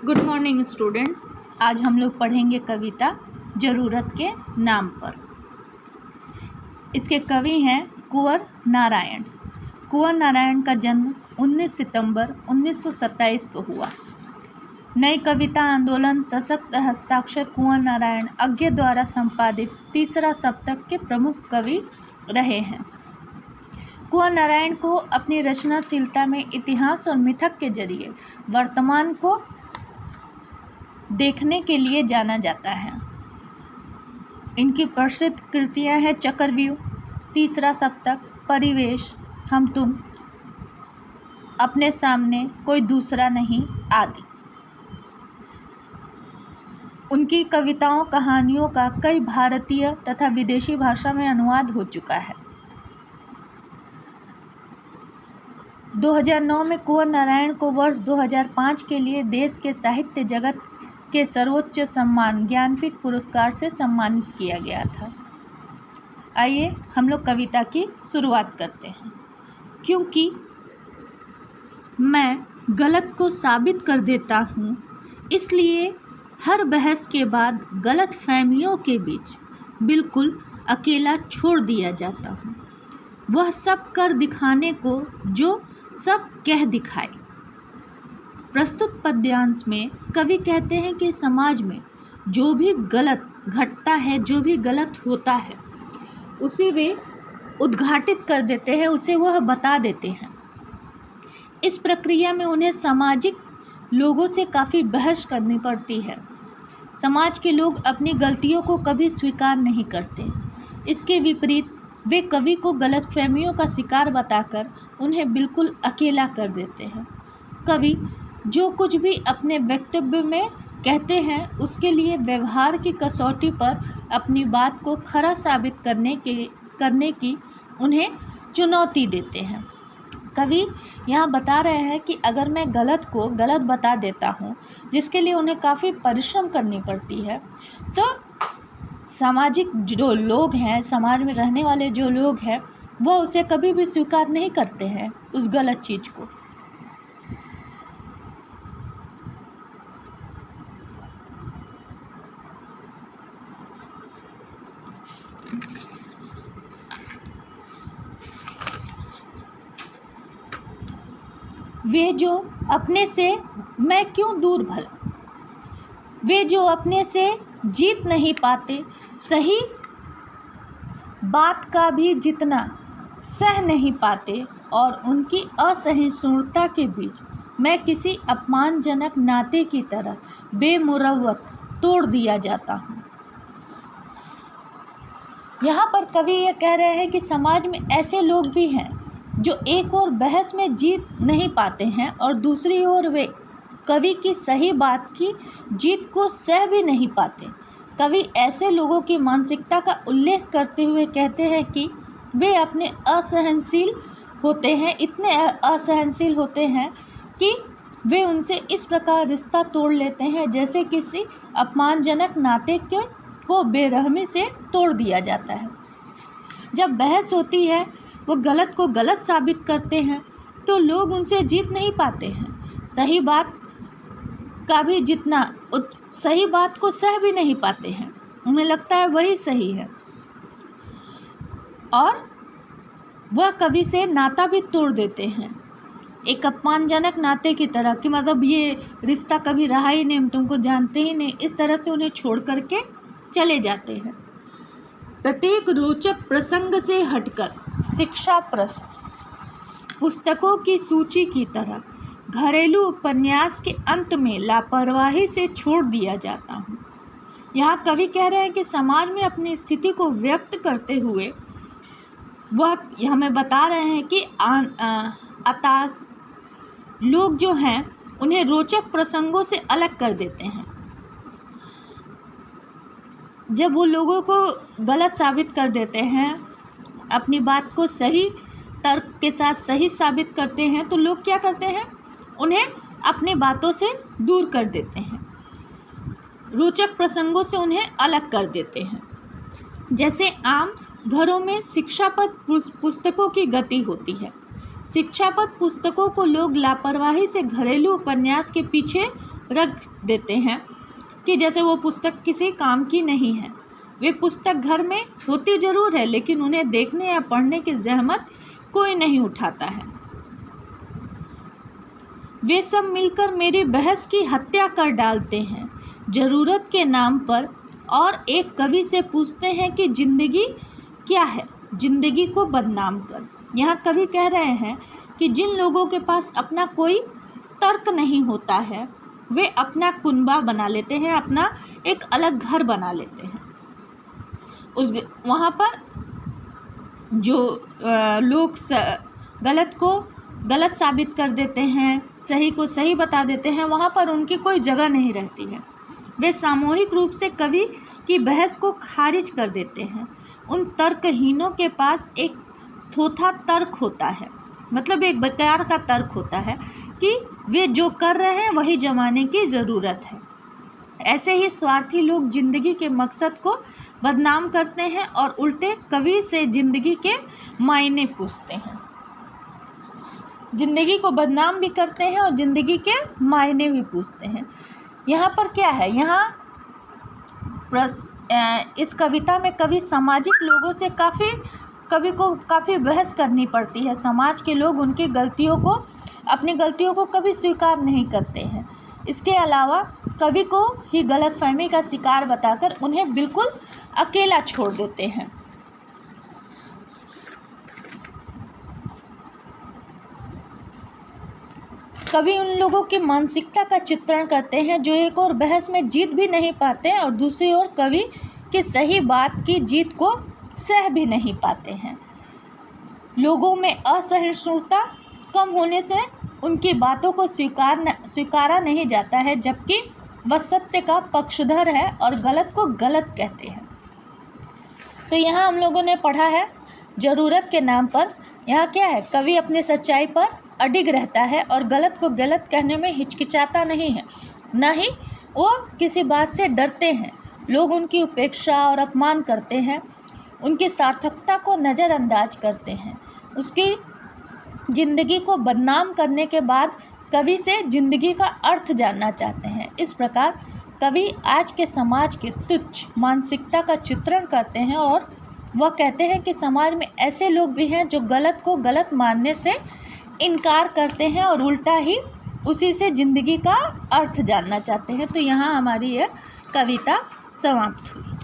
Good morning students. आज हम लोग पढ़ेंगे कविता ज़रूरत के नाम पर। इसके कवि हैं कुंवर नारायण। कुंवर नारायण का जन्म 19 सितंबर 1927 को हुआ। नई कविता आंदोलन सशक्त हस्ताक्षर कुंवर नारायण अज्ञे द्वारा संपादित तीसरा सप्तक के प्रमुख कवि रहे हैं। कुंवर नारायण को अपनी रचनाशीलता में इतिहास और मिथक के जरिए वर्तमान को देखने के लिए जाना जाता है। इनकी प्रसिद्ध कृतियां हैं चक्रव्यूह, तीसरा सप्तक, परिवेश, हम तुम, अपने सामने कोई दूसरा नहीं आदि। उनकी कविताओं कहानियों का कई भारतीय तथा विदेशी भाषा में अनुवाद हो चुका है। 2009 में कुंवर नारायण को वर्ष 2005 के लिए देश के साहित्य जगत के सर्वोच्च सम्मान ज्ञानपीठ पुरस्कार से सम्मानित किया गया था। आइए हम लोग कविता की शुरुआत करते हैं। क्योंकि मैं गलत को साबित कर देता हूँ, इसलिए हर बहस के बाद गलत फहमियों के बीच बिल्कुल अकेला छोड़ दिया जाता हूँ। वह सब कर दिखाने को जो सब कह दिखाए। प्रस्तुत पद्यांश में कवि कहते हैं कि समाज में जो भी गलत घटता है, जो भी गलत होता है, उसे वे उद्घाटित कर देते हैं, उसे वह बता देते हैं। इस प्रक्रिया में उन्हें सामाजिक लोगों से काफ़ी बहस करनी पड़ती है। समाज के लोग अपनी गलतियों को कभी स्वीकार नहीं करते। इसके विपरीत वे कवि को गलतफहमियों का शिकार बताकर उन्हें बिल्कुल अकेला कर देते हैं। कवि जो कुछ भी अपने वक्तव्य में कहते हैं, उसके लिए व्यवहार की कसौटी पर अपनी बात को खरा साबित करने की उन्हें चुनौती देते हैं। कवि यहाँ बता रहे हैं कि अगर मैं गलत को गलत बता देता हूँ, जिसके लिए उन्हें काफ़ी परिश्रम करनी पड़ती है, तो सामाजिक जो लोग हैं, समाज में रहने वाले जो लोग हैं, वो उसे कभी भी स्वीकार नहीं करते हैं, उस गलत चीज़ को। वे जो अपने से मैं क्यों दूर भला, वे जो अपने से जीत नहीं पाते, सही बात का भी जितना सह नहीं पाते, और उनकी असहिष्णुता के बीच मैं किसी अपमानजनक नाते की तरह बेमुरव्वत तोड़ दिया जाता हूँ। यहाँ पर कवि ये कह रहे हैं कि समाज में ऐसे लोग भी हैं जो एक और बहस में जीत नहीं पाते हैं और दूसरी ओर वे कवि की सही बात की जीत को सह भी नहीं पाते। कवि ऐसे लोगों की मानसिकता का उल्लेख करते हुए कहते हैं कि वे अपने असहनशील होते हैं, इतने असहनशील होते हैं कि वे उनसे इस प्रकार रिश्ता तोड़ लेते हैं जैसे किसी अपमानजनक नाते को बेरहमी से तोड़ दिया जाता है। जब बहस होती है, वो गलत को गलत साबित करते हैं, तो लोग उनसे जीत नहीं पाते हैं। सही बात को सह भी नहीं पाते हैं, उन्हें लगता है वही सही है, और वह कवि से नाता भी तोड़ देते हैं, एक अपमानजनक नाते की तरह कि मतलब ये रिश्ता कभी रहा ही नहीं, हम तुमको जानते ही नहीं, इस तरह से उन्हें छोड़ करके चले जाते हैं। प्रत्येक रोचक प्रसंग से हटकर शिक्षा पुस्तकों की सूची की तरह घरेलू उपन्यास के अंत में लापरवाही से छोड़ दिया जाता हूँ। यहाँ कवि कह रहे हैं कि समाज में अपनी स्थिति को व्यक्त करते हुए वह हमें बता रहे हैं कि लोग जो हैं उन्हें रोचक प्रसंगों से अलग कर देते हैं। जब वो लोगों को गलत साबित कर देते हैं, अपनी बात को सही तर्क के साथ सही साबित करते हैं, तो लोग क्या करते हैं, उन्हें अपनी बातों से दूर कर देते हैं, रोचक प्रसंगों से उन्हें अलग कर देते हैं। जैसे आम घरों में शिक्षापद पुस्तकों की गति होती है, शिक्षापद पुस्तकों को लोग लापरवाही से घरेलू उपन्यास के पीछे रख देते हैं कि जैसे वो पुस्तक किसी काम की नहीं है। वे पुस्तक घर में होती ज़रूर है, लेकिन उन्हें देखने या पढ़ने की जहमत कोई नहीं उठाता है। वे सब मिलकर मेरी बहस की हत्या कर डालते हैं ज़रूरत के नाम पर, और एक कवि से पूछते हैं कि ज़िंदगी क्या है, ज़िंदगी को बदनाम कर। यहाँ कवि कह रहे हैं कि जिन लोगों के पास अपना कोई तर्क नहीं होता है, वे अपना कुनबा बना लेते हैं, अपना एक अलग घर बना लेते हैं। वहाँ पर जो लोग गलत को गलत साबित कर देते हैं, सही को सही बता देते हैं, वहाँ पर उनकी कोई जगह नहीं रहती है। वे सामूहिक रूप से कवि की बहस को खारिज कर देते हैं। उन तर्कहीनों के पास एक थोथा तर्क होता है, मतलब एक बेकार का तर्क होता है कि वे जो कर रहे हैं वही जमाने की ज़रूरत है। ऐसे ही स्वार्थी लोग ज़िंदगी के मकसद को बदनाम करते हैं और उल्टे कवि से ज़िंदगी के मायने पूछते हैं। ज़िंदगी को बदनाम भी करते हैं और ज़िंदगी के मायने भी पूछते हैं। यहाँ पर क्या है, यहाँ इस कविता में कवि सामाजिक लोगों से कवि को काफ़ी बहस करनी पड़ती है। समाज के लोग उनकी अपनी गलतियों को कभी स्वीकार नहीं करते हैं। इसके अलावा कवि को ही गलतफहमी का शिकार बताकर उन्हें बिल्कुल अकेला छोड़ देते हैं। कवि उन लोगों की मानसिकता का चित्रण करते हैं जो एक और बहस में जीत भी नहीं पाते और दूसरी ओर कवि की सही बात की जीत को सह भी नहीं पाते हैं। लोगों में असहिष्णुता कम होने से उनकी बातों को स्वीकारा नहीं जाता है, जबकि वह सत्य का पक्षधर है और गलत को गलत कहते हैं। तो यहाँ हम लोगों ने पढ़ा है ज़रूरत के नाम पर। यहाँ क्या है, कवि अपनी सच्चाई पर अडिग रहता है और गलत को गलत कहने में हिचकिचाता नहीं है, न ही वो किसी बात से डरते हैं। लोग उनकी उपेक्षा और अपमान करते हैं, उनकी सार्थकता को नज़रअंदाज करते हैं। उसकी ज़िंदगी को बदनाम करने के बाद कवि से ज़िंदगी का अर्थ जानना चाहते हैं। इस प्रकार कवि आज के समाज की तुच्छ मानसिकता का चित्रण करते हैं और वह कहते हैं कि समाज में ऐसे लोग भी हैं जो गलत को गलत मानने से इनकार करते हैं और उल्टा ही उसी से ज़िंदगी का अर्थ जानना चाहते हैं। तो यहाँ हमारी यह कविता समाप्त हुई।